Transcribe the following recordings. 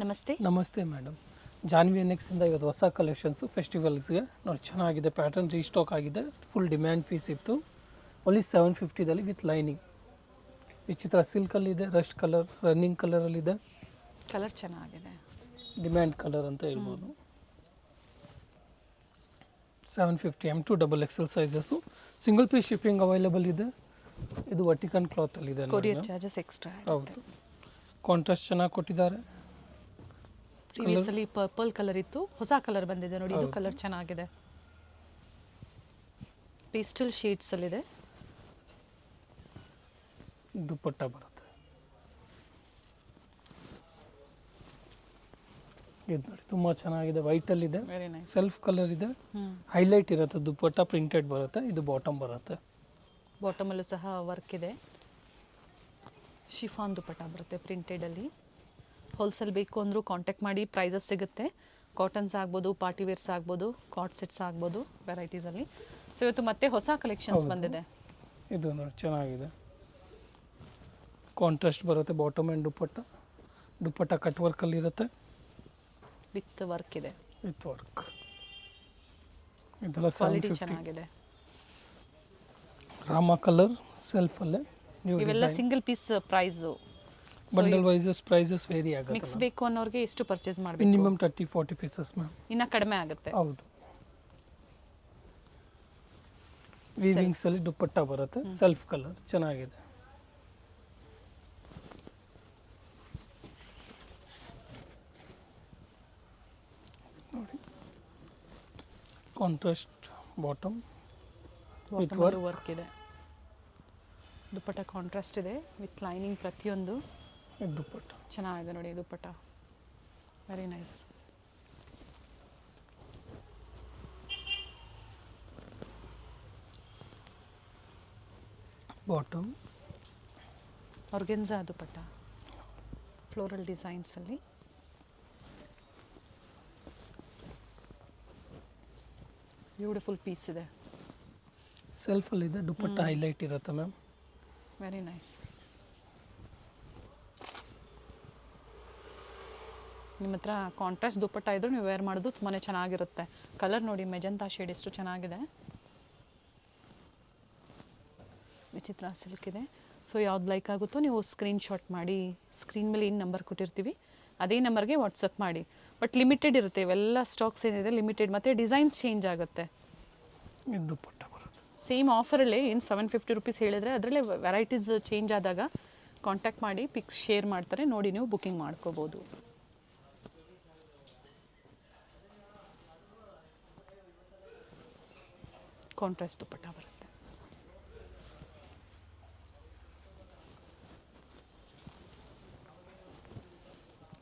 ನಮಸ್ತೆ. ನಮಸ್ತೆ ಮೇಡಮ್. ಜಾನ್ವಿ ನೆಕ್ಸಿಂದ ಇವತ್ತು ಹೊಸ ಕಲೆಕ್ಷನ್ಸು ಫೆಸ್ಟಿವಲ್ಸ್ಗೆ ನೋಡಿ ಚೆನ್ನಾಗಿದೆ. ಪ್ಯಾಟರ್ನ್ ರೀಸ್ಟಾಕ್ ಆಗಿದೆ. ಫುಲ್ ಡಿಮ್ಯಾಂಡ್ ಪೀಸ್ ಇತ್ತು. ಓನ್ಲಿ 750ದಲ್ಲಿ ವಿತ್ ಲೈನಿಂಗ್. ವಿಚಿತ್ರ ಸಿಲ್ಕಲ್ಲಿದೆ, ರಸ್ಟ್ ಕಲರ್, ರನ್ನಿಂಗ್ ಕಲರಲ್ಲಿದೆ. ಕಲರ್ ಚೆನ್ನಾಗಿದೆ, ಡಿಮ್ಯಾಂಡ್ ಕಲರ್ ಅಂತ ಹೇಳ್ಬೋದು. 750 M2 XXL sizes. Single piece shipping available ಇದೆ. ಇದು ವರ್ಟಿಕನ್ ಕ್ಲಾತಲ್ಲಿದೆ. Courier charges extra. ಹೌದು, ಕಾಂಟ್ರಾಸ್ಟ್ ಚೆನ್ನಾಗಿ ಕೊಟ್ಟಿದ್ದಾರೆ. ಪ್ರೀವಿಯಸ್ ಅಲ್ಲಿ ಪರ್ಪಲ್ ಕಲರ್ ಇತ್ತು, ಹೊಸ ಕಲರ್ ಬಂದಿದೆ ನೋಡಿ. ಇದು ಕಲರ್ ಚೆನ್ನಾಗಿದೆ, ಪೇಸ್ಟಲ್ ಶೇಡ್ಸ್ ಅಲ್ಲಿದೆ. ದುಪ್ಪಟ್ಟ ಬರುತ್ತೆ. ಇದು ನೋಡಿ ತುಂಬ ಚೆನ್ನಾಗಿದೆ. ವೈಟಲ್ಲಿದೆ, ವೆರಿ ನೈಸ್. ಸೆಲ್ಫ್ ಕಲರ್ ಇದೆ, ಹೈಲೈಟ್ ಇರುತ್ತೆ. ದುಪ್ಪಟ್ಟ ಪ್ರಿಂಟೆಡ್ ಬರುತ್ತೆ. ಇದು ಬಾಟಮ್ ಬರುತ್ತೆ. ಬಾಟಮಲ್ಲೂ ಸಹ ವರ್ಕ್ ಇದೆ. ಶಿಫಾನ್ ದುಪ್ಪಟ್ಟ ಬರುತ್ತೆ ಪ್ರಿಂಟೆಡಲ್ಲಿ. ಹೋಲ್ಸೇಲ್ ಬೇಕು ಅಂದರೂ ಕಾಂಟ್ಯಾಕ್ಟ್ ಮಾಡಿ, ಪ್ರೈಸಸ್ ಸಿಗುತ್ತೆ. ಕಾಟನ್ಸ್ ಆಗ್ಬೋದು, ಪಾರ್ಟಿ ವೇರ್ಸ್ ಆಗ್ಬೋದು, ಕಾಟ್ ಸೆಟ್ಸ್ ಆಗ್ಬೋದು, ವೆರೈಟೀಸಲ್ಲಿ. ಸೊ ಇವತ್ತು ಮತ್ತೆ ಹೊಸ ಕಲೆಕ್ಷನ್ಸ್ ಬಂದಿದೆ. ಇದು ನೋಡಿ ಚೆನ್ನಾಗಿದೆ. ಕಾಂಟ್ರಾಸ್ಟ್ ಬರುತ್ತೆ. Bottom and dupatta. Dupatta cut ವರ್ಕಲ್ಲಿರುತ್ತೆ, ವಿತ್ ವರ್ಕ್ ಇದೆ. With work. ಇದೆಲ್ಲ ಕ್ವಾಲಿಟಿ 750. ಚೆನ್ನಾಗಿದೆ. ರಾಮ ಕಲರ್ ಸೆಲ್ಫಲ್ಲೇ ನ್ಯೂ ಇವೆಲ್ಲ ಸಿಂಗಲ್ ಪೀಸ್ ಪ್ರೈಸು. ಬಂಡಲ್ ವೈಸಸ್ ಪ್ರೈಸಸ್ ವೇರಿ ಮಿಕ್ಸ್ ಆಗುತ್ತೆ. ಬೇಕು ಅನ್ನೋರಿಗೆ ಎಷ್ಟು ಪರ್ಚೇಸ್ ಮಾಡಬೇಕು? Minimum 30-40 pieces ma'am. ಇನ್ನ ಕಡಿಮೆ ಆಗುತ್ತೆ. ಹೌದು. ವೀವಿಂಗ್ಸ್ ಅಲ್ಲಿ ದುಪ್ಪಟ್ಟ ಬರುತ್ತೆ. ಸೆಲ್ಫ್ ಕಲರ್ ಚೆನ್ನಾಗಿದೆ. ನೋಡಿ, ಕಾಂಟ್ರಾಸ್ಟ್ ಬಾಟಮ್ ವಿತ್ ವರ್ಕ್ ಇದೆ. ದುಪ್ಪಟ್ಟ ಕಾಂಟ್ರಾಸ್ಟ್ ಇದೆ ವಿತ್ ಲೈನಿಂಗ್. ಪ್ರತಿಯೊಂದು ದುಪ್ಪಟ್ಟ ಚೆನ್ನಾಗಿದೆ ನೋಡಿ. ದುಪ್ಪಟ್ಟ ವೆರಿ ನೈಸ್. ಬಾಟಮ್ ಆರ್ಗೆನ್ಸಾ ದುಪ್ಪಟ್ಟ, ಫ್ಲೋರಲ್ ಡಿಸೈನ್ಸ್ ಅಲ್ಲಿ. ಬ್ಯೂಟಿಫುಲ್ ಪೀಸ್ ಇದೆ. ಸೆಲ್ಫಲ್ಲಿದೆ. ದುಪ್ಪಟ್ಟ ಹೈಲೈಟ್ ಇರುತ್ತೆ ಮ್ಯಾಮ್. Very nice. ನಿಮ್ಮ ಹತ್ರ ಕಾಂಟ್ರಾಸ್ಟ್ ದುಪ್ಪಟ್ಟ ಇದ್ರೂ ನೀವು ವೇರ್ ಮಾಡೋದು ತುಂಬಾ ಚೆನ್ನಾಗಿರುತ್ತೆ. ಕಲರ್ ನೋಡಿ, ಮೆಜಂತಾ ಶೇಡ್ ಎಷ್ಟು ಚೆನ್ನಾಗಿದೆ. ವಿಚಿತ್ರ ಸಿಲ್ಕ್ ಇದೆ. ಸೊ ಯಾವ್ದು ಲೈಕ್ ಆಗುತ್ತೋ ನೀವು ಸ್ಕ್ರೀನ್ಶಾಟ್ ಮಾಡಿ, ಸ್ಕ್ರೀನ್ ಮೇಲೆ ಏನು ನಂಬರ್ ಕೊಟ್ಟಿರ್ತೀವಿ ಅದೇ ನಂಬರ್ಗೆ ವಾಟ್ಸಪ್ ಮಾಡಿ. ಬಟ್ ಲಿಮಿಟೆಡ್ ಇರುತ್ತೆ ಇವೆಲ್ಲ. ಸ್ಟಾಕ್ಸ್ ಏನಿದೆ ಲಿಮಿಟೆಡ್, ಮತ್ತು ಡಿಸೈನ್ಸ್ ಚೇಂಜ್ ಆಗುತ್ತೆ. ಇದು ದುಪ್ಪಟ್ಟ ಬರುತ್ತೆ. ಸೇಮ್ ಆಫರಲ್ಲೇ ಏನು 750 ರುಪೀಸ್ ಹೇಳಿದರೆ ಅದರಲ್ಲೇ ವೆರೈಟೀಸ್ ಚೇಂಜ್ ಆದಾಗ ಕಾಂಟ್ಯಾಕ್ಟ್ ಮಾಡಿ, ಪಿಕ್ಸ್ ಶೇರ್ ಮಾಡ್ತಾರೆ, ನೋಡಿ ನೀವು ಬುಕ್ಕಿಂಗ್ ಮಾಡ್ಕೋಬೋದು. ಕಾಂಟ್ರಾಸ್ಟ್ ದುಪ್ಪಟ್ಟ ಬರುತ್ತೆ.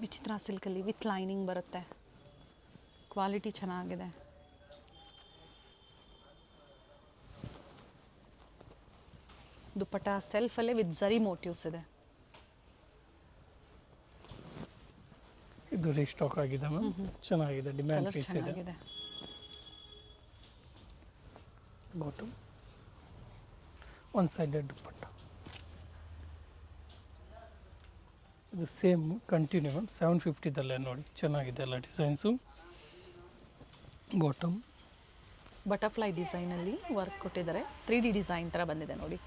ವಿಚಿತ್ರ ಸಿಲ್ಕಲ್ಲಿ ವಿತ್ ಲೈನಿಂಗ್ ಬರುತ್ತೆ. ಕ್ವಾಲಿಟಿ ಚೆನ್ನಾಗಿದೆ. ದುಪ್ಪಟ್ಟ ಸೆಲ್ಫಲ್ಲೇ ವಿತ್ ಝರಿ ಮೋಟಿವ್ಸ್ ಇದೆ. ಇದು ರೀಸ್ಟಾಕ್ ಆಗಿದೆ ಮ್ಯಾಮ್. ಚೆನ್ನಾಗಿದೆ. ಡಿಮ್ಯಾಂಡ್ ಕಲರ್ ಪೀಸ್ ಇದೆ. ಚೆನ್ನಾಗಿದೆ. Bottom one sided dupatta. ಇದು ಸೇಮ್ ಕಂಟಿನ್ಯೂ 750ದಲ್ಲೇ ನೋಡಿ. ಚೆನ್ನಾಗಿದೆ ಎಲ್ಲ ಡಿಸೈನ್ಸು. ಬಾಟಮ್ ಬಟರ್ಫ್ಲೈ ಡಿಸೈನಲ್ಲಿ ವರ್ಕ್ ಕೊಟ್ಟಿದ್ದಾರೆ. 3D ಡಿಸೈನ್ ಥರ ಬಂದಿದೆ ನೋಡಿ.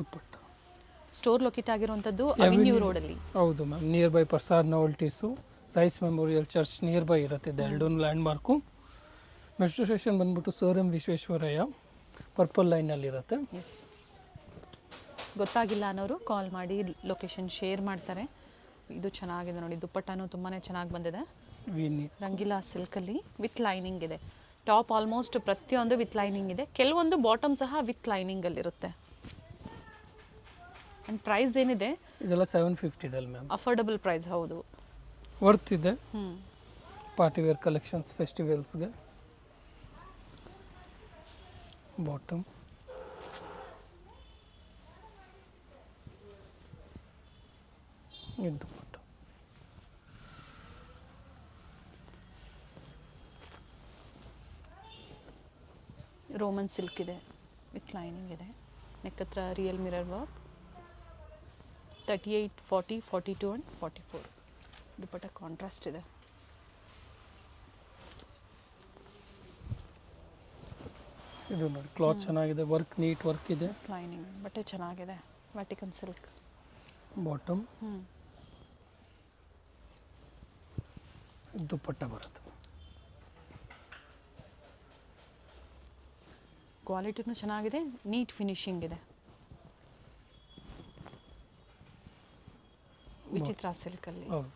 ದುಪ್ಪಟ್ಟ. ಸ್ಟೋರ್ ಲೊಕೇಟ್ ಆಗಿರುವಂಥದ್ದು ಅವೆನ್ಯೂ ರೋಡಲ್ಲಿ. ಹೌದು ma'am. Near by Prasad novelties, Rice memorial church near by ಇರುತ್ತೆ. ಇದು ಎರಡೂ ಲ್ಯಾಂಡ್ ಮಾರ್ಕು. ಮೆಟ್ರೋ ಸ್ಟೇಷನ್ ಬಂದ್ಬಿಟ್ಟು ಸರ್ ಎಂ ವಿಶ್ವೇಶ್ವರಯ್ಯ ಪರ್ಪಲ್ ಲೈನಲ್ಲಿರುತ್ತೆ. ಎಸ್, ಗೊತ್ತಾಗಿಲ್ಲ ಅನ್ನೋರು ಕಾಲ್ ಮಾಡಿ ಲೊಕೇಶನ್ ಶೇರ್ ಮಾಡ್ತಾರೆ. ಇದು ಚೆನ್ನಾಗಿದೆ ನೋಡಿ. ದುಪ್ಪಟ್ಟನೂ ತುಂಬಾ ಚೆನ್ನಾಗಿ ಬಂದಿದೆ. ವೀನಿ ರಂಗಿಲಾ ಸಿಲ್ಕಲ್ಲಿ ವಿತ್ ಲೈನಿಂಗ್ ಇದೆ. ಟಾಪ್ ಆಲ್ಮೋಸ್ಟ್ ಪ್ರತಿಯೊಂದು ವಿತ್ ಲೈನಿಂಗ್ ಇದೆ. ಕೆಲವೊಂದು ಬಾಟಮ್ ಸಹ ವಿತ್ ಲೈನಿಂಗಲ್ಲಿರುತ್ತೆ. ಆ್ಯಂಡ್ ಪ್ರೈಸ್ ಏನಿದೆ ಇದೆಲ್ಲ 750ದಲ್ಲಿ ಮ್ಯಾಮ್. Affordable price. ಹೌದು, ವರ್ತ್ ಇದೆ. ಪಾರ್ಟಿ ವೇರ್ ಕಲೆಕ್ಷನ್ಸ್ ಫೆಸ್ಟಿವಲ್ಸ್ಗೆ. ಬಾಟಮ್ ಇದು ದುಪ್ಪಟ್ಟ. ರೋಮನ್ ಸಿಲ್ಕ್ ಇದೆ ವಿತ್ ಲೈನಿಂಗ್ ಇದೆ. ನೆಕ್ ಹತ್ರ real mirror work. 38, 40, 42 and 44. Dupatta contrast ಇದೆ. ಇದು ನೋಡಿ ಕ್ಲಾತ್ ಚೆನ್ನಾಗಿದೆ, ವರ್ಕ್ ನೀಟ್ ವರ್ಕ್ ಇದೆ. ಲೈನಿಂಗ್ ಬಟ್ಟೆ ಚೆನ್ನಾಗಿದೆ, ವ್ಯಾಟಿಕನ್ ಸಿಲ್ಕ್. ಬಾಟಮ್ ದುಪ್ಪಟ್ಟ ಬರುತ್ತೆ. ಕ್ವಾಲಿಟಿನೂ ಚೆನ್ನಾಗಿದೆ, ನೀಟ್ ಫಿನಿಶಿಂಗ್ ಇದೆ. ವಿಚಿತ್ರ ಸಿಲ್ಕಲ್ಲಿ. ಹೌದು.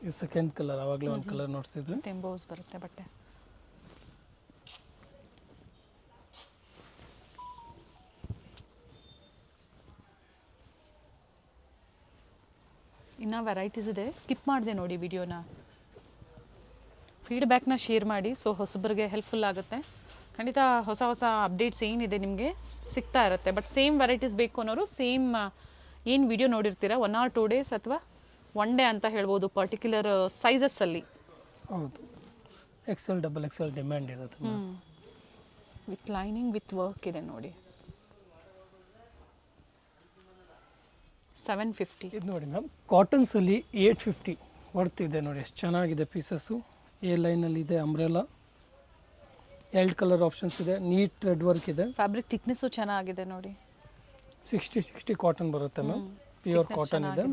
ಈ ಸೆಕೆಂಡ್ ಕಲರ್, ಆವಾಗಲೇ ಒಂದು ಕಲರ್ ನೋಡ್ಸಿದ್ವಿ. ಎಂಬೋಸ್ ಬರುತ್ತೆ ಬಟ್ಟೆ. ಇನ್ನು ವೆರೈಟೀಸ್ ಇದೆ, ಸ್ಕಿಪ್ ಮಾಡಿದೆ ನೋಡಿ ವಿಡಿಯೋನ. ಫೀಡ್ಬ್ಯಾಕ್ನ ಶೇರ್ ಮಾಡಿ, ಸೊ ಹೊಸಬರಿಗೆ ಹೆಲ್ಪ್ಫುಲ್ ಆಗುತ್ತೆ. ಖಂಡಿತ ಹೊಸ ಹೊಸ ಅಪ್ಡೇಟ್ಸ್ ಏನಿದೆ ನಿಮಗೆ ಸಿಗ್ತಾ ಇರುತ್ತೆ. ಬಟ್ ಸೇಮ್ ವೆರೈಟೀಸ್ ಬೇಕು ಅನ್ನೋರು ಸೇಮ್ ಏನು ವಿಡಿಯೋ ನೋಡಿರ್ತೀರ 1 or 2 days ಅಥವಾ 1 day ಅಂತ ಹೇಳ್ಬೋದು, ಪರ್ಟಿಕ್ಯುಲರ್ ಸೈಜಸ್ಸಲ್ಲಿ. ಹೌದು, XL XXL ಡಿಮ್ಯಾಂಡ್ ಇರುತ್ತೆ. ವಿತ್ ಲೈನಿಂಗ್ ವಿತ್ ವರ್ಕ್ ಇದೆ ನೋಡಿ. 750. ಇದು ನೋಡಿ ಮ್ಯಾಮ್, ಕಾಟನ್ಸಲ್ಲಿ 850 ವರ್ತ್ ಇದೆ ನೋಡಿ. ಎಷ್ಟು ಚೆನ್ನಾಗಿದೆ ಪೀಸಸ್ಸು. ಎ ಲೈನಲ್ಲಿ ಇದೆ, ಅಂಬ್ರೆಲಾ. 2 ಕಲರ್ ಆಪ್ಷನ್ಸ್ ಇದೆ, ನೀಟ್ ಥ್ರೆಡ್ ವರ್ಕ್ ಇದೆ. ಫ್ಯಾಬ್ರಿಕ್ ಥಿಕ್ನೆಸ್ಸು ಚೆನ್ನಾಗಿದೆ ನೋಡಿ. 60 ಕಾಟನ್ ಬರುತ್ತೆ ಮ್ಯಾಮ್, ಪ್ಯೂರ್ ಕಾಟನ್ ಇದೆ.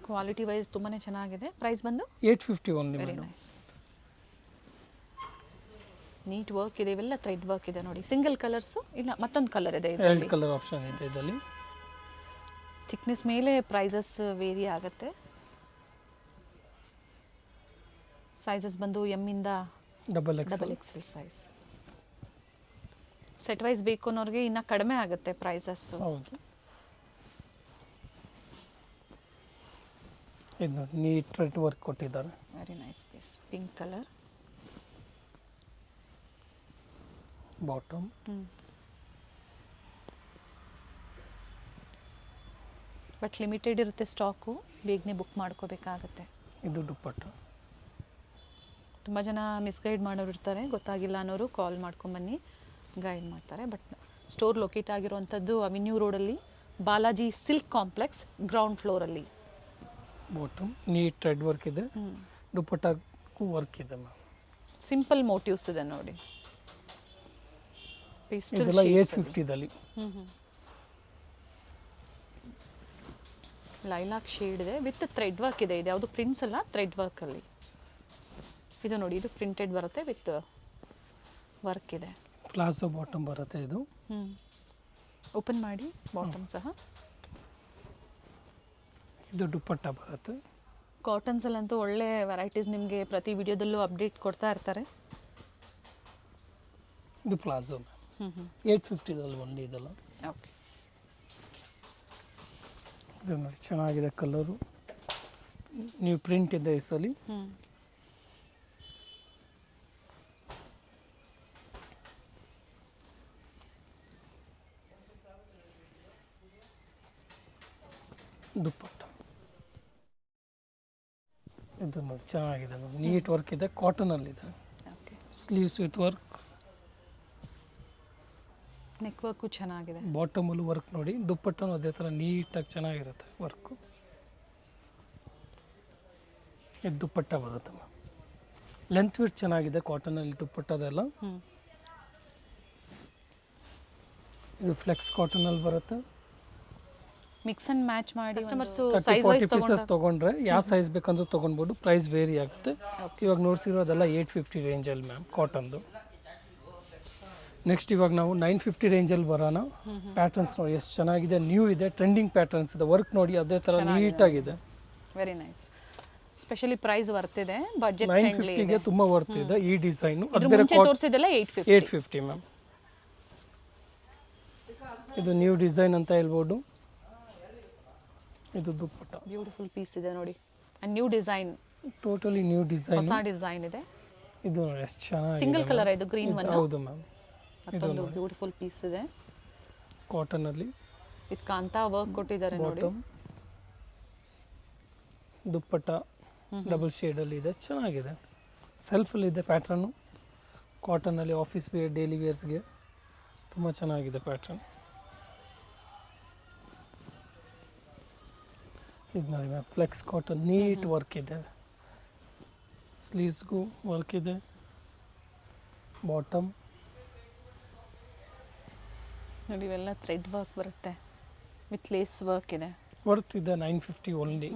ಕ್ವಾಲಿಟಿ ವೈಸ್ ತುಂಬಾ ಚೆನ್ನಾಗಿದೆ. ಪ್ರೈಸ್ ಬಂದು 850 only. Very nice. Neat work ಇದೆ, ಇವೆಲ್ಲ ಥ್ರೆಡ್ ವರ್ಕ್ ಇದೆ ನೋಡಿ. ಸಿಂಗಲ್ ಕಲರ್ಸು ಇಲ್ಲ ಮತ್ತೊಂದು ಕಲರ್ ಇದೆ. 2 ಕಲರ್ ಆಪ್ಷನ್ ಇದೆ ಇದರಲ್ಲಿ. ಥಿಕ್ನೆಸ್ ಮೇಲೆ ಪ್ರೈಸಸ್ ವೇರಿ ಆಗುತ್ತೆ. ಸೈಜಸ್ ಬಂದು ಎಮ್ ಇಂದ XXL ಸೈಜ್. ಸೆಟ್ ವೈಸ್ ಬೇಕು ಅನ್ನೋರಿಗೆ ಇನ್ನು ಕಡಿಮೆ ಆಗುತ್ತೆ ಪ್ರೈಸಸ್. ಹೌದು. ಇದು ನೋಡಿ, ನೀಟ್ ಥ್ರೆಡ್ ವರ್ಕ್ ಕೊಟ್ಟಿದ್ದಾರೆ. Very nice piece. Pink colour. Bottom but limited ಇರುತ್ತೆ ಸ್ಟಾಕು, ಬೇಗನೆ ಬುಕ್ ಮಾಡ್ಕೋಬೇಕಾಗತ್ತೆ. ಇದು ದುಪ್ಪಟ್ಟ. ತುಂಬ ಜನ ಮಿಸ್ಗೈಡ್ ಮಾಡೋರು ಇರ್ತಾರೆ, ಗೊತ್ತಾಗಿಲ್ಲ ಅನ್ನೋರು ಕಾಲ್ ಮಾಡ್ಕೊಂಬನ್ನಿ, ಗೈಡ್ ಮಾಡ್ತಾರೆ. ಬಟ್ ಸ್ಟೋರ್ ಲೊಕೇಟ್ ಆಗಿರುವಂಥದ್ದು ಅವೆನ್ಯೂ ರೋಡಲ್ಲಿ, ಬಾಲಾಜಿ ಸಿಲ್ಕ್ ಕಾಂಪ್ಲೆಕ್ಸ್, ಗ್ರೌಂಡ್ ಫ್ಲೋರಲ್ಲಿ. ಬಾಟಮ್ ನೀಟ್ ಥ್ರೆಡ್ ವರ್ಕ್ ಇದೆ, ದುಪ್ಪಟ್ಟಕ್ಕೂ ವರ್ಕ್ ಇದೆ ಮ್ಯಾಮ್. ಸಿಂಪಲ್ ಮೋಟಿವ್ಸ್ ಇದೆ ನೋಡಿ. ಇದೆಲ್ಲ 850ದಲ್ಲಿ. ಲೈಲಾಕ್ ಶೇಡ್ ಇದೆ, ವಿತ್ ಥ್ರೆಡ್ ವರ್ಕ್ ಇದೆ. ಇದು ಯಾವುದು ಪ್ರಿಂಟ್ಸ್ ಅಲ್ಲ, ಥ್ರೆಡ್ ವರ್ಕಲ್ಲಿ. ಇದು ನೋಡಿ, ಇದು ಪ್ರಿಂಟೆಡ್ ಬರುತ್ತೆ, ವಿತ್ ವರ್ಕ್ ಇದೆ. ಪ್ಲಾಜೋ ಬಾಟಮ್ ಬರುತ್ತೆ ಇದು. ಓಪನ್ ಮಾಡಿ, ಬಾಟಮ್ ಸಹ. ಇದು ದುಪ್ಪಟ್ಟ ಬರುತ್ತೆ. ಕಾಟನ್ಸಲ್ಲಂತೂ ಒಳ್ಳೆ ವೆರೈಟೀಸ್ ನಿಮಗೆ ಪ್ರತಿ ವಿಡಿಯೋದಲ್ಲೂ ಅಪ್ಡೇಟ್ ಕೊಡ್ತಾ ಇರ್ತಾರೆ. ಇದು ಪ್ಲಾಜೋ ಮ್ಯಾಮ್. 850ದಲ್ಲಿ ಒನ್ಲಿ ಇದೆಲ್ಲ. ಓಕೆ. ಇದು ನೋಡಿ, ಚೆನ್ನಾಗಿದೆ ಕಲರು. ನೀವು ಪ್ರಿಂಟ್ ಇದೆ ಈ ಸಲ. ದುಪ್ಪಟ್ಟ ಇದು ನೋಡಿ, ಚೆನ್ನಾಗಿದೆ ಮ್ಯಾಮ್. ನೀಟ್ ವರ್ಕ್ ಇದೆ, ಕಾಟನಲ್ಲಿದೆ. Okay. Sleeves with work. Neck work ಚೆನ್ನಾಗಿದೆ. ಬಾಟಮಲ್ಲೂ ವರ್ಕ್ ನೋಡಿ. ದುಪ್ಪಟ್ಟನೂ ಅದೇ ಥರ ನೀಟಾಗಿ ಚೆನ್ನಾಗಿರುತ್ತೆ ವರ್ಕು. ಇದು ದುಪ್ಪಟ್ಟ ಬರುತ್ತೆ ಮ್ಯಾಮ್. ಲೆಂತ್ ವಿತ್ ಚೆನ್ನಾಗಿದೆ ಕಾಟನಲ್ಲಿ ದುಪ್ಪಟ್ಟದೆಲ್ಲ. ಇದು ಫ್ಲೆಕ್ಸ್ ಕಾಟನಲ್ಲಿ ಬರುತ್ತೆ. ಮಿಕ್ಸ್ ಅಂಡ್ ಮ್ಯಾಚ್ ಮಾಡಿ ಕಸ್ಟಮರ್ಸ್ 30-40 ಪೀಸಸ್ ತೊಗೊಂಡ್ರೆ ಯಾವ ಸೈಜ್ ಬೇಕಂದ್ರೂ ತೊಗೊಳ್ಬೋದು. ಪ್ರೈಸ್ ವೇರಿ ಆಗುತ್ತೆ. ಇವಾಗ ನೋಡ್ಸಿರೋದೆಲ್ಲ 850 ರೇಂಜಲ್ಲಿ ಮ್ಯಾಮ್, ಕಾಟನ್ದು. ನೆಕ್ಸ್ಟ್ ಇವಾಗ ನಾವು 950 ರೇಂಜಲ್ಲಿ ಬರೋಣ. ಪ್ಯಾಟರ್ನ್ಸ್ ನೋಡಿ ಎಷ್ಟು ಚೆನ್ನಾಗಿದೆ, ನ್ಯೂ ಇದೆ, ಟ್ರೆಂಡಿಂಗ್ ಪ್ಯಾಟರ್ನ್ಸ್ ಇದೆ. ವರ್ಕ್ ನೋಡಿ ಅದೇ ಥರ ನೀಟಾಗಿದೆ. Very nice. Specially price worth ಇದೆ, ಬಜೆಟ್ 950ಗೆ ತುಂಬ ವರ್ತ್ ಇದೆ ಈ ಡಿಸೈನು. ಅದು ಮುಂಚೆ ತೋರಿಸಿದೆಲ್ಲ 850 ಮ್ಯಾಮ್. ಇದು ನ್ಯೂ ಡಿಸೈನ್ ಅಂತ ಹೇಳ್ಬೋದು. ಇದು ದುಪ್ಪಟ್ಟ. ಬ್ಯೂಟಿಫುಲ್ ಪೀಸ್ ಇದೆ ನೋಡಿ. New design, totally new design, ಹೊಸ ಡಿಸೈನ್ ಇದೆ. ಇದು ನೋಡಿ ಎಷ್ಟು ಚೆನ್ನಾಗಿದೆ. ಸಿಂಗಲ್ ಕಲರ್ ಇದು, ಗ್ರೀನ್ ಒನ್. ಹೌದು ಮ್ಯಾಮ್. ಮತ್ತೊಂದು ಬ್ಯೂಟಿಫುಲ್ ಪೀಸ್ ಇದೆ ಕಾಟನಲ್ಲಿ. ಇದು ಕಾಂತಾ ವರ್ಕ್ ಕೊಟ್ಟಿದ್ದಾರೆ ನೋಡಿ. ದುಪ್ಪಟ್ಟ ಡಬಲ್ ಶೇಡಲ್ಲಿ ಇದೆ, ಚೆನ್ನಾಗಿದೆ. ಸೆಲ್ಫಲ್ಲಿ ಇದೆ ಪ್ಯಾಟ್ರನ್ನು. ಕಾಟನಲ್ಲಿ ಆಫೀಸ್ ವೇರ್, ಡೈಲಿ ವೇರ್ಸ್ಗೆ ತುಂಬ ಚೆನ್ನಾಗಿದೆ ಪ್ಯಾಟ್ರನ್. ಇದು ನೋಡಿ ma'am, flex cotton neat work ಇದೆ, ಸ್ಲೀವ್ಸ್ಗೂ ವರ್ಕ್ ಇದೆ, ಬಾಟಮ್ ನೋಡಿ ಇವೆಲ್ಲ ಥ್ರೆಡ್ ವರ್ಕ್ ಬರುತ್ತೆ ವಿತ್ ಲೇಸ್ ವರ್ಕ್ ಇದೆ. ವರ್ತ್ ಇದೆ 950 ಓನ್ಲಿ.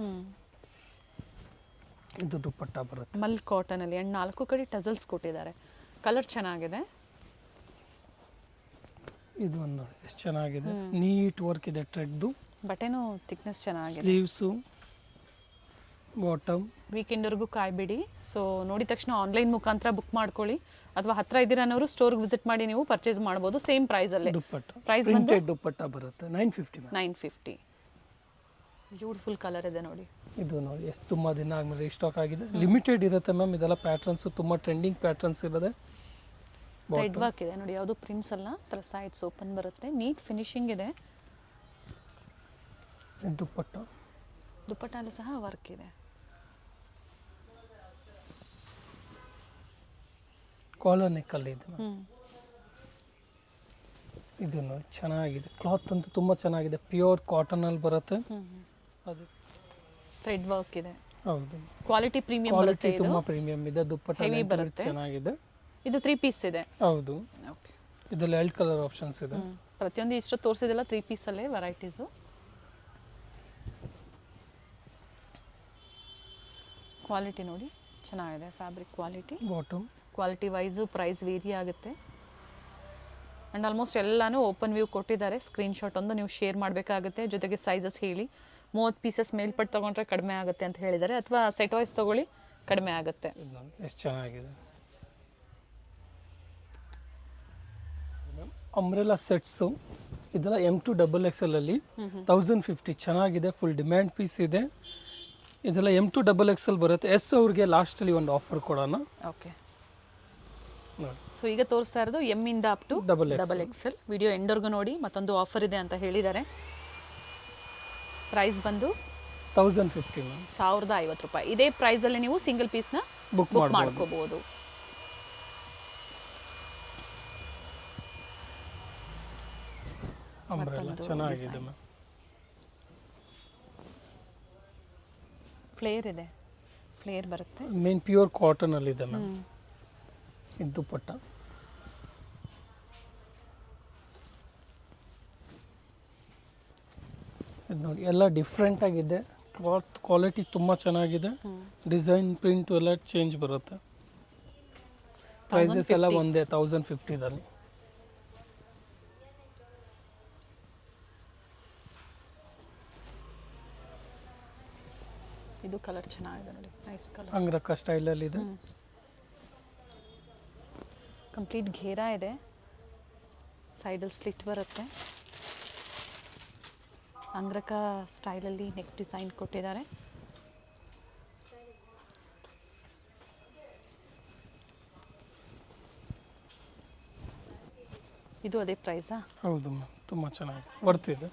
ಇದು ದುಪ್ಪಟ್ಟ ಬರುತ್ತೆ ಮಲ್ ಕಾಟನಲ್ಲಿ ಆ್ಯಂಡ್ 4 ಕಡೆ ಟಸಲ್ಸ್ ಕೊಟ್ಟಿದ್ದಾರೆ. ಕಲರ್ ಚೆನ್ನಾಗಿದೆ. ಇದು ಒಂದು ಎಷ್ಟು ಚೆನ್ನಾಗಿದೆ, ನೀಟ್ ವರ್ಕ್ ಇದೆ ಥ್ರೆಡ್ದು. ಬಟ್ಟೆನೂ ಥಿಕ್ನೆಸ್ ಚೆನ್ನಾಗಿದೆ. Sleeves bottom. ವೀಕೆಂಡ್ವರೆಗೂ ಕಾಯ್ಬಿಡಿ. ಸೊ ನೋಡಿದ ತಕ್ಷಣ ಆನ್ಲೈನ್ ಮುಖಾಂತರ ಬುಕ್ ಮಾಡ್ಕೊಳ್ಳಿ, ಅಥವಾ ಹತ್ರ ಇದ್ದೀರಾ ಅನ್ನೋರು ಸ್ಟೋರ್ಗೆ ವಿಸಿಟ್ ಮಾಡಿ ನೀವು ಪರ್ಚೇಸ್ ಮಾಡ್ಬೋದು ಸೇಮ್ ಪ್ರೈಸಲ್ಲೇ. ದುಪ್ಪಟ್ಟ ಪ್ರೈಸ್ ಪ್ರಿಂಟೆಡ್ ದುಪ್ಪಟ್ಟ ಬರುತ್ತೆ 950 ಮ್ಯಾಮ್. 950. ಬ್ಯೂಟಿಫುಲ್ ಕಲರ್ ಇದೆ ನೋಡಿ. ಇದು ನೋಡಿ ಎಷ್ಟು ತುಂಬ ದಿನ ಆದಮೇಲೆ ರೀಸ್ಟಾಕ್ ಆಗಿದೆ. ಲಿಮಿಟೆಡ್ ಇರುತ್ತೆ ಮ್ಯಾಮ್, ಇದೆಲ್ಲ ಪ್ಯಾಟ್ರನ್ಸು ತುಂಬ ಟ್ರೆಂಡಿಂಗ್ ಪ್ಯಾಟ್ರನ್ಸ್ ಇರೋದೆ. ಥ್ರೆಡ್ ವರ್ಕ್ ಇದೆ ನೋಡಿ, ಯಾವುದು ಪ್ರಿಂಟ್ಸ್ ಅಲ್ಲ, ಥರ ಸೈಡ್ಸ್ ಓಪನ್ ಬರುತ್ತೆ, ನೀಟ್ ಫಿನಿಶಿಂಗ್ ಇದೆ. ದುಪ್ಪಟ್ಟ. ದುಪ್ಪಟ್ಟಲ್ಲೂ ಸಹ ವರ್ಕ್ ಇದೆ. ಕಾಲರ್ ನೆಕ್ಕಲ್ಲಿ ಇದೆ ಮ್ಯಾಮ್. ಇದು ನೋಡಿ ಚೆನ್ನಾಗಿದೆ, ಕ್ಲಾತ್ ಅಂತೂ ತುಂಬ ಚೆನ್ನಾಗಿದೆ, ಪ್ಯೂರ್ ಕಾಟನಲ್ಲಿ ಬರುತ್ತೆ. ಅದು ಥ್ರೆಡ್ ವರ್ಕ್ ಇದೆ. ಹೌದು, ಕ್ವಾಲಿಟಿ ಪ್ರೀಮಿಯಂ ಕ್ವಾಲಿಟಿ ಬರುತ್ತೆ. ತುಂಬ ಪ್ರೀಮಿಯಂ ಇದೆ. ದುಪ್ಪಟ್ಟ Heavy ಬರುತ್ತೆ. ಚೆನ್ನಾಗಿದೆ. ಇದು 3 ಪೀಸ್ ಇದೆ. ಹೌದು, ಓಕೆ. ಇದರಲ್ಲಿ 2 ಕಲರ್ ಆಪ್ಷನ್ಸ್ ಇದೆ. ಪ್ರತಿಯೊಂದು ಇಷ್ಟು ತೋರಿಸಿದೆಲ್ಲ 3 ಪೀಸಲ್ಲೇ ವೆರೈಟೀಸು. ಕ್ವಾಲಿಟಿ ನೋಡಿ ಚೆನ್ನಾಗಿದೆ, fabric quality. Bottom quality wise price vary ಆಗುತ್ತೆ. ಆ್ಯಂಡ್ ಆಲ್ಮೋಸ್ಟ್ ಎಲ್ಲನೂ ಓಪನ್ ವ್ಯೂ ಕೊಟ್ಟಿದ್ದಾರೆ. ಸ್ಕ್ರೀನ್ಶಾಟ್ ಒಂದು ನೀವು ಶೇರ್ ಮಾಡಬೇಕಾಗುತ್ತೆ, ಜೊತೆಗೆ ಸೈಜಸ್ ಹೇಳಿ. 30 ಪೀಸಸ್ ಮೇಲ್ಪಟ್ಟು ತೊಗೊಂಡ್ರೆ ಕಡಿಮೆ ಆಗುತ್ತೆ ಅಂತ ಹೇಳಿದ್ದಾರೆ, ಅಥವಾ ಸೆಟ್ ವೈಸ್ ತೊಗೊಳ್ಳಿ ಕಡಿಮೆ ಆಗುತ್ತೆ. ಎಷ್ಟು ಚೆನ್ನಾಗಿದೆ. ಅಂಬ್ರೆಲಾ ಸೆಟ್ಸು ಇದೆಲ್ಲ M2 XXL ಅಲ್ಲಿ 1050 ಚೆನ್ನಾಗಿದೆ, ಫುಲ್ ಡಿಮ್ಯಾಂಡ್ ಪೀಸ್ ಇದೆ. ಇದೆಲ್ಲ M2 XXL ಬರುತ್ತೆ. ಎಸ್ ಅವ್ರಿಗೆ ಲಾಸ್ಟಲ್ಲಿ ಒಂದು ಆಫರ್ ಕೊಡೋಣ. ಓಕೆ, ನೋಡಿ. ಸೊ ಈಗ ತೋರಿಸ್ತಾ ಇರೋದು ಎಮ್ ಇಂದ up to XXL. XXL. Video ಎಂಡರ್ಗೂ ನೋಡಿ, ಮತ್ತೊಂದು ಆಫರ್ ಇದೆ ಅಂತ ಹೇಳಿದ್ದಾರೆ. ಪ್ರೈಸ್ ಬಂದು 1050 ಮ್ಯಾಮ್, 1050 ರೂಪಾಯಿ. ಇದೇ ಪ್ರೈಸಲ್ಲಿ ನೀವು ಸಿಂಗಲ್ ಪೀಸ್ನ ಬುಕ್ ಮಾಡ್ಕೋಬಹುದು. ಅಂಬ್ರೆಲಾ ಚೆನ್ನಾಗಿದೆ ಮ್ಯಾಮ್. ಫ್ಲೇರ್ ಇದೆ, ಫ್ಲೇರ್ ಬರುತ್ತೆ. ಮೇನ್ ಪ್ಯೂರ್ ಕಾಟನ್ ಅಲ್ಲಿ ಇದೆ ಮ್ಯಾಮ್. ಇದು ದುಪ್ಪಟ್ಟ. ಇದು ನೋಡಿ ಎಲ್ಲ ಡಿಫ್ರೆಂಟ್ ಆಗಿದೆ, ಕ್ಲಾತ್ ಕ್ವಾಲಿಟಿ ತುಂಬ ಚೆನ್ನಾಗಿದೆ, ಡಿಸೈನ್ ಪ್ರಿಂಟ್ ಎಲ್ಲ ಚೇಂಜ್ ಬರುತ್ತೆ. ಪ್ರೈಸಸ್ ಎಲ್ಲ ಒಂದೇ 1050ದಲ್ಲಿ. ಇದು ಕಲರ್ ಚೆನ್ನಾಗಿದೆ ನೋಡಿ, ನೈಸ್ ಕಲರ್. ಅಂಗ್ರಕ ಸ್ಟೈಲಲ್ಲಿ ಇದೆ. ಕಂಪ್ಲೀಟ್ ಘೇರಾ ಇದೆ, ಸೈಡಲ್ಲಿ ಸ್ಲಿಟ್ ಬರುತ್ತೆ. ಅಂಗ್ರಕ ಸ್ಟೈಲಲ್ಲಿ ನೆಕ್ ಡಿಸೈನ್ ಕೊಟ್ಟಿದ್ದಾರೆ. ಇದು ಅದೇ ಪ್ರೈಸಾ? ಹೌದು ಮ್ಯಾಮ್, ತುಂಬ ಚೆನ್ನಾಗಿದೆ, ಬರ್ತಿದೆ.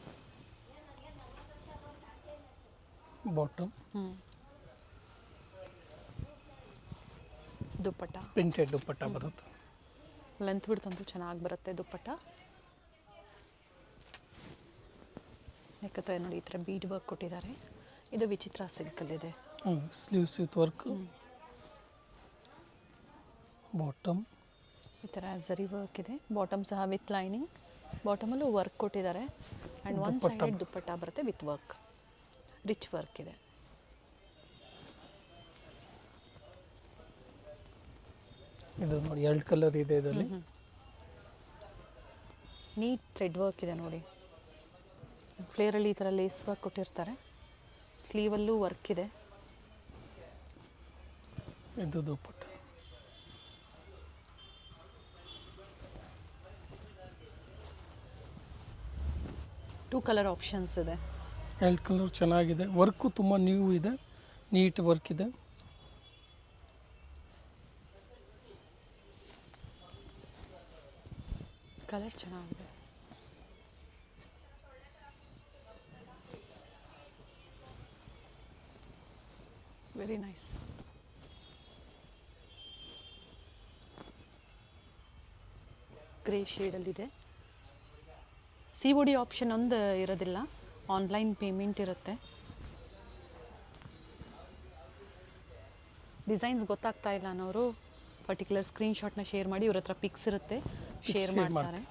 ಬಾಟಮ್ ದುಪ್ಪಟ್ಟ, ಪ್ರಿಂಟೆಡ್ ದುಪ್ಪಟ್ಟ ಬರುತ್ತೆ. ಲೆಂತ್ ಬಿಡ್ತಂತೂ ಚೆನ್ನಾಗಿ ಬರುತ್ತೆ ದುಪ್ಪಟ್ಟ. ಯಾಕಂದರೆ ನೋಡಿ ಈ ಥರ ಬೀಡ್ ವರ್ಕ್ ಕೊಟ್ಟಿದ್ದಾರೆ. ಇದು ವಿಚಿತ್ರ ಸಿಲ್ಕಲ್ಲಿದೆ. ಹೌದು, ಸ್ಲೀವ್ಸ್ ವಿತ್ ವರ್ಕ್. ಬಾಟಮ್ ಈ ಥರ ಝರಿ ವರ್ಕ್ ಇದೆ. ಬಾಟಮ್ ಸಹ ವಿತ್ ಲೈನಿಂಗ್, ಬಾಟಮಲ್ಲೂ ವರ್ಕ್ ಕೊಟ್ಟಿದ್ದಾರೆ. ಆ್ಯಂಡ್ ಒನ್ ಸೈಡ್ ದುಪ್ಪಟ್ಟ ಬರುತ್ತೆ ವಿತ್ ವರ್ಕ್, ರಿಚ್ ವರ್ಕ್ ಇದೆ. ಇದು ನೋಡಿ 2 ಕಲರ್ ಇದೆ ಇದರಲ್ಲಿ. ನೀಟ್ ಥ್ರೆಡ್ ವರ್ಕ್ ಇದೆ ನೋಡಿ. ಫ್ಲೇರಲ್ಲಿ ಈ ಥರ ಲೇಸ್ ವರ್ಕ್ ಕೊಟ್ಟಿರ್ತಾರೆ. ಸ್ಲೀವಲ್ಲೂ ವರ್ಕ್ ಇದೆ. ಇದು ದುಪ್ಪಟ್ಟ. ಟೂ ಕಲರ್ ಆಪ್ಷನ್ಸ್ ಇದೆ. 2 ಕಲರ್ ಚೆನ್ನಾಗಿದೆ, ವರ್ಕು ತುಂಬ ನ್ಯೂ ಇದೆ, ನೀಟ್ ವರ್ಕ್ ಇದೆ. ಕಲರ್ ಚೆನ್ನಾಗಿದೆ. Very nice. ಗ್ರೇ ಶೇಡಲ್ಲಿದೆ. COD ಆಪ್ಷನ್ ಒಂದು ಇರೋದಿಲ್ಲ, ಆನ್ಲೈನ್ ಪೇಮೆಂಟ್ ಇರುತ್ತೆ. ಡಿಸೈನ್ಸ್ ಗೊತ್ತಾಗ್ತಾ ಇಲ್ಲ ಅನ್ನೋರು ಪರ್ಟಿಕ್ಯುಲರ್ ಸ್ಕ್ರೀನ್ಶಾಟ್ನ ಶೇರ್ ಮಾಡಿ, ಇವ್ರ ಹತ್ರ ಪಿಕ್ಸ್ ಇರುತ್ತೆ, ಶೇರ್ ಮಾಡ್ತಾರೆ.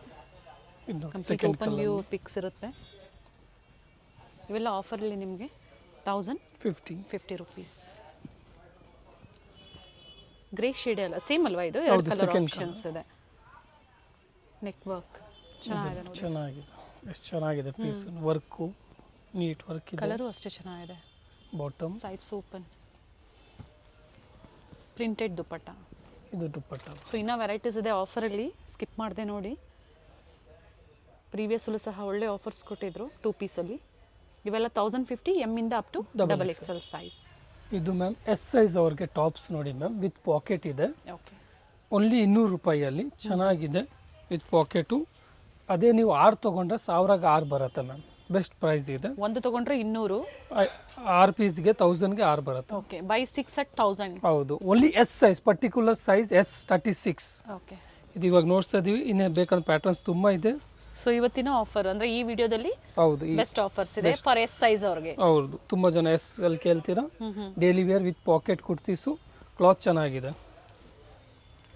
ಕಂಪ್ಲೀಟ್ ಓಪನ್ ವ್ಯೂ ಪಿಕ್ಸ್ ಇರುತ್ತೆ. ಇವೆಲ್ಲ ಆಫರಲ್ಲಿ ನಿಮಗೆ 1050 ರೂಪೀಸ್. ಗ್ರೇ ಶೇಡ್ ಅಲ್ಲ, ಸೇಮ್ ಅಲ್ವಾ ಇದು? ಎರಡು ಕಲರ್ ಆಪ್ಷನ್ಸ್ ಇದೆ. ನೆಕ್ ವರ್ಕ್ ಚೆನ್ನಾಗಿದೆ, ಎಷ್ಟು ಚೆನ್ನಾಗಿದೆ ಪೀಸ್. ವರ್ಕು ನೀಟ್ ವರ್ಕ್ ಇದೆ, ಕಲರು ಅಷ್ಟೇ ಚೆನ್ನಾಗಿದೆ. ಬಾಟಮ್ ಸೈಡ್ಸ್ ಓಪನ್, ಪ್ರಿಂಟೆಡ್ ದುಪ್ಪಟ್ಟ. ಇದು ದುಪ್ಪಟ್ಟ. ಸೊ ಇನ್ನೂ ವೆರೈಟೀಸ್ ಇದೆ ಆಫರಲ್ಲಿ, ಸ್ಕಿಪ್ ಮಾಡಿದೆ ನೋಡಿ. ಪ್ರೀವಿಯಸ್ಸಲ್ಲೂ ಸಹ ಒಳ್ಳೆ ಆಫರ್ಸ್ ಕೊಟ್ಟಿದ್ರು 2 ಪೀಸಲ್ಲಿ. ಇವೆಲ್ಲ 1050, M ಇಂದ ಅಪ್ ಟು XXL ಸೈಜ್. ಇದು ಮ್ಯಾಮ್ ಎಸ್ ಸೈಜ್ ಅವ್ರಿಗೆ ಟಾಪ್ಸ್ ನೋಡಿ ಮ್ಯಾಮ್, ವಿತ್ ಪಾಕೆಟ್ ಇದೆ. ಓಕೆ, ಓನ್ಲಿ 200 ರೂಪಾಯಿಯಲ್ಲಿ ಚೆನ್ನಾಗಿದೆ ವಿತ್ ಪಾಕೆಟು. ಅದೇ ನೀವು 6 ತೊಗೊಂಡ್ರೆ 1000ಗೆ 6 ಬರುತ್ತೆ ಮ್ಯಾಮ್, ಬೆಸ್ಟ್ ಪ್ರೈಸ್ ಇದೆ. ಒಂದು ತೊಗೊಂಡ್ರೆ 200, 6 ಪೀಸ್ಗೆ 1000ಗೆ 6 ಬರುತ್ತೆ. Okay, buy 6 at 1000. ಹೌದು, only S size, particular size S36. Okay, ಇದು ಇವಾಗ ನೋಡ್ತಾ ಇದೀವಿ. ಇನ್ನೇ ಬೇಕಂದ್ರೆ ಪ್ಯಾಟರ್ನ್ಸ್ ತುಂಬ ಇದೆ. ಸೊ ಇವತ್ತಿನ ಆಫರ್ ಅಂದರೆ ಈ ವಿಡಿಯೋದಲ್ಲಿ ಹೌದು, ಬೆಸ್ಟ್ ಆಫರ್ಸ್ ಇದೆ ಫಾರ್ ಎಸ್ ಸೈಜ್ ಅವ್ರಿಗೆ. ಹೌದು, ತುಂಬ ಜನ ಎಸ್ ಅಲ್ಲಿ ಕೇಳ್ತೀರಾ. Daily wear with pocket kurtis, cloth ಚೆನ್ನಾಗಿದೆ,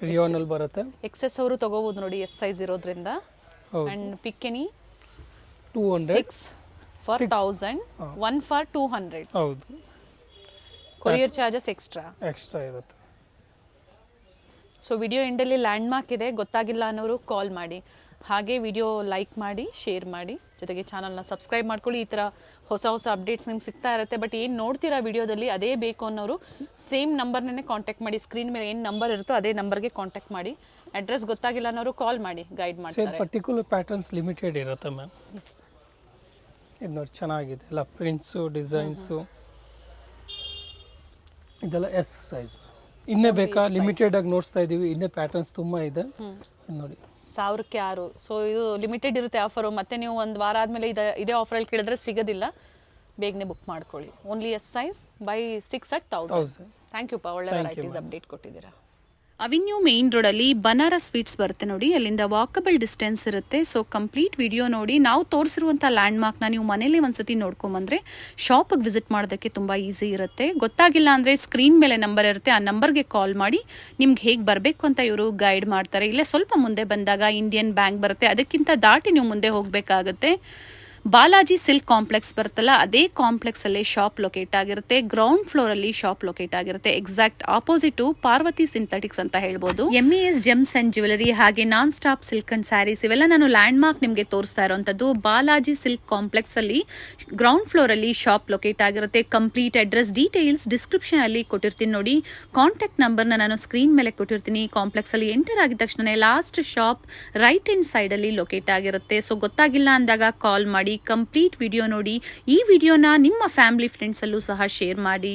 ರಿಯೋನಲ್ಲಿ ಬರುತ್ತೆ. XS ಅವರು ತಗೋಬಹುದು ನೋಡಿ, ಎಸ್ ಸೈಜ್ ಇರೋದ್ರಿಂದ. And pick any 200, 6 for 1000, 1 for 200. ಹೌದು, ಕೊರಿಯರ್ ಚಾರ್ಜಸ್ ಎಕ್ಸ್ಟ್ರಾ ಇರುತ್ತೆ. ಸೊ ವಿಡಿಯೋ ಎಂಡಲ್ಲಿ ಲ್ಯಾಂಡ್ ಮಾರ್ಕ್ ಇದೆ, ಗೊತ್ತಾಗಿಲ್ಲ ಅನ್ನೋರು ಕಾಲ್ ಮಾಡಿ. ಹಾಗೆ ವಿಡಿಯೋ ಲೈಕ್ ಮಾಡಿ, ಶೇರ್ ಮಾಡಿ, ಜೊತೆಗೆ ಚಾನಲ್ನ ಸಬ್ಸ್ಕ್ರೈಬ್ ಮಾಡ್ಕೊಳ್ಳಿ. ಈ ಥರ ಹೊಸ ಹೊಸ ಅಪ್ಡೇಟ್ಸ್ ನಿಮ್ಗೆ ಸಿಗ್ತಾ ಇರುತ್ತೆ. ಬಟ್ ಏನು ನೋಡ್ತೀರಾ ವಿಡಿಯೋದಲ್ಲಿ ಅದೇ ಬೇಕು ಅನ್ನೋರು ಸೇಮ್ ನಂಬರ್ನೇ ಕಾಂಟ್ಯಾಕ್ಟ್ ಮಾಡಿ. ಸ್ಕ್ರೀನ್ ಮೇಲೆ ಏನು ನಂಬರ್ ಇರುತ್ತೋ ಅದೇ ನಂಬರ್ಗೆ ಕಾಂಟ್ಯಾಕ್ಟ್ ಮಾಡಿ. ಅಡ್ರೆಸ್ ಗೊತ್ತಾಗಿಲ್ಲ ಅನ್ನೋರು ಕಾಲ್ ಮಾಡಿ, ಗೈಡ್ ಮಾಡ್ತಾರೆ. ಪರ್ಟಿಕ್ಯುಲರ್ ಪ್ಯಾಟರ್ನ್ಸ್ ಲಿಮಿಟೆಡ್ ಇರುತ್ತೆ ಮ್ಯಾಮ್. ಇದು ನೋಡಿ ಚೆನ್ನಾಗಿದೆ, ಎಲ್ಲ ಪ್ರಿಂಟ್ಸು, ಡಿಸೈನ್ಸು, ಇದೆಲ್ಲ ಎಸ್ ಸೈಜ್. ಇನ್ನೇ ಬೇಕಾ? ಲಿಮಿಟೆಡ್ ಆಗಿ ನೋಡ್ತಾ ಇದ್ದೀವಿ, ಇನ್ನೇ ಪ್ಯಾಟರ್ನ್ಸ್ ತುಂಬ ಇದೆ. ನೋಡಿ 1000ಕ್ಕೆ 6. ಸೊ ಇದು ಲಿಮಿಟೆಡ್ ಇರುತ್ತೆ ಆಫರು. ಮತ್ತೆ ನೀವು ಒಂದು ವಾರ ಆದಮೇಲೆ ಇದೇ ಆಫರಲ್ಲಿ ಕೇಳಿದ್ರೆ ಸಿಗೋದಿಲ್ಲ. ಬೇಗನೆ ಬುಕ್ ಮಾಡ್ಕೊಳ್ಳಿ. Only S size buy 6 at 1000. Thank you ಪಾ, ಒಳ್ಳೆ ವೆರೈಟೀಸ್ ಅಪ್ಡೇಟ್ ಕೊಟ್ಟಿದ್ದೀರಾ. ಅವಿನ್ಯೂ ಮೇನ್ ರೋಡಲ್ಲಿ ಬನಾರಸ್ ಸ್ವೀಟ್ಸ್ ಬರುತ್ತೆ ನೋಡಿ, ಅಲ್ಲಿಂದ ವಾಕಬಲ್ ಡಿಸ್ಟೆನ್ಸ್ ಇರುತ್ತೆ. ಸೊ ಕಂಪ್ಲೀಟ್ ವಿಡಿಯೋ ನೋಡಿ. ನಾವು ತೋರಿಸಿರುವಂಥ ಲ್ಯಾಂಡ್ ಮಾರ್ಕ್ನ ನೀವು ಮನೇಲಿ ಒಂದ್ಸತಿ ನೋಡ್ಕೊಂಬಂದ್ರೆ ಶಾಪಿಗೆ ವಿಸಿಟ್ ಮಾಡೋದಕ್ಕೆ ತುಂಬ ಈಸಿ ಇರುತ್ತೆ. ಗೊತ್ತಾಗಿಲ್ಲ ಅಂದರೆ ಸ್ಕ್ರೀನ್ ಮೇಲೆ ನಂಬರ್ ಇರುತ್ತೆ, ಆ ನಂಬರ್ಗೆ ಕಾಲ್ ಮಾಡಿ ನಿಮ್ಗೆ ಹೇಗೆ ಬರಬೇಕು ಅಂತ ಇವರು ಗೈಡ್ ಮಾಡ್ತಾರೆ. ಇಲ್ಲೇ ಸ್ವಲ್ಪ ಮುಂದೆ ಬಂದಾಗ ಇಂಡಿಯನ್ ಬ್ಯಾಂಕ್ ಬರುತ್ತೆ, ಅದಕ್ಕಿಂತ ದಾಟಿ ನೀವು ಮುಂದೆ ಹೋಗಬೇಕಾಗುತ್ತೆ. ಬಾಲಾಜಿ ಸಿಲ್ಕ್ ಕಾಂಪ್ಲೆಕ್ಸ್ ಬರುತ್ತಲ್ಲ, ಅದೇ ಕಾಂಪ್ಲೆಕ್ಸ್ ಅಲ್ಲಿ ಶಾಪ್ ಲೊಕೇಟ್ ಆಗಿರುತ್ತೆ. ಗ್ರೌಂಡ್ ಫ್ಲೋರ್ ಅಲ್ಲಿ ಶಾಪ್ ಲೊಕೇಟ್ ಆಗಿರುತ್ತೆ. ಎಕ್ಸಾಕ್ಟ್ ಆಪೋಸಿಟ್ ಪಾರ್ವತಿ ಸಿಂಥೆಟಿಕ್ಸ್ ಅಂತ ಹೇಳ್ಬೋದು. MES ಜೆಮ್ಸ್ ಅಂಡ್ ಜ್ಯುವೆಲರಿ, ಹಾಗೆ non stop silk and saris, ಇವೆಲ್ಲ ನಾನು ಲ್ಯಾಂಡ್ ಮಾರ್ಕ್ ನಿಮಗೆ ತೋರಿಸ್ತಾ ಇರುವಂತದ್ದು. ಬಾಲಾಜಿ ಸಿಲ್ಕ್ ಕಾಂಪ್ಲೆಕ್ಸ್ ಅಲ್ಲಿ ಗ್ರೌಂಡ್ ಫ್ಲೋರ್ ಅಲ್ಲಿ ಶಾಪ್ ಲೊಕೇಟ್ ಆಗಿರುತ್ತೆ. ಕಂಪ್ಲೀಟ್ ಅಡ್ರೆಸ್ ಡೀಟೇಲ್ಸ್ ಡಿಸ್ಕ್ರಿಪ್ಷನ್ ಅಲ್ಲಿ ಕೊಟ್ಟಿರ್ತೀನಿ ನೋಡಿ. ಕಾಂಟ್ಯಾಕ್ಟ್ ನಂಬರ್ನ ನಾನು ಸ್ಕ್ರೀನ್ ಮೇಲೆ ಕೊಟ್ಟಿರ್ತೀನಿ. ಕಾಂಪ್ಲೆಕ್ಸ್ ಅಲ್ಲಿ ಎಂಟರ್ ಆಗಿದ ತಕ್ಷಣ last shop right hand side ಅಲ್ಲಿ ಲೊಕೇಟ್ ಆಗಿರುತ್ತೆ. ಸೊ ಗೊತ್ತಾಗಿಲ್ಲ ಅಂದಾಗ ಕಾಲ್ ಮಾಡಿ, ಕಂಪ್ಲೀಟ್ ವಿಡಿಯೋ ನೋಡಿ. ಈ ವಿಡಿಯೋನ ನಿಮ್ಮ ಫ್ಯಾಮಿಲಿ ಫ್ರೆಂಡ್ಸ್ ಅಲ್ಲೂ ಸಹ ಶೇರ್ ಮಾಡಿ.